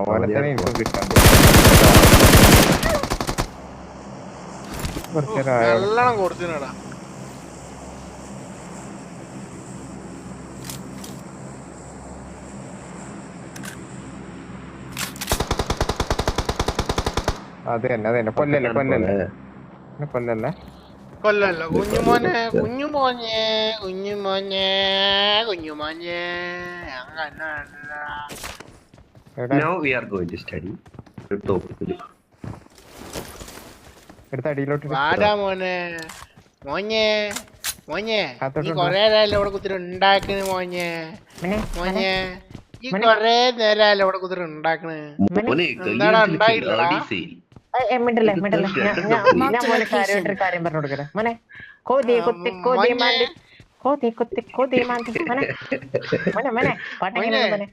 ഓനത്തന്നെ എനിക്കും കിട്ടാൻ നല്ലോണം കൊടുത്തിനടാ. അത് തന്നെ കൊല്ലല്ലേ കൊല്ലല്ലേ കൊല്ലല്ലേ കൊല്ലല്ല കുഞ്ഞുമോനെ കുഞ്ഞുമോനെ കുഞ്ഞുമോനെ കുഞ്ഞുമോനെ Now we are going to study the topic. എടുത്ത അടിയിലോട്ട് വാടാ മോനെ മോനെ മോനെ നീ കൊറേ നേരം ഇവിടെ കുത്തിരി ഉണ്ടാക്കണ് മോനെ മോനെ ഈ കൊറേ നേരം ഇവിടെ കുത്തിരി ഉണ്ടാക്കണ് എന്താടാ ഉണ്ടായില്ലടാ. കാര്യം പറഞ്ഞു കൊടുക്കട്ടെ മോനെ കോതി കുത്തി കോതി മാന്തി കോതി കുത്തി കോതി മാന്തി മോനെ മോനെ മോനെ പാട്ടെങ്ങനെ മോനെ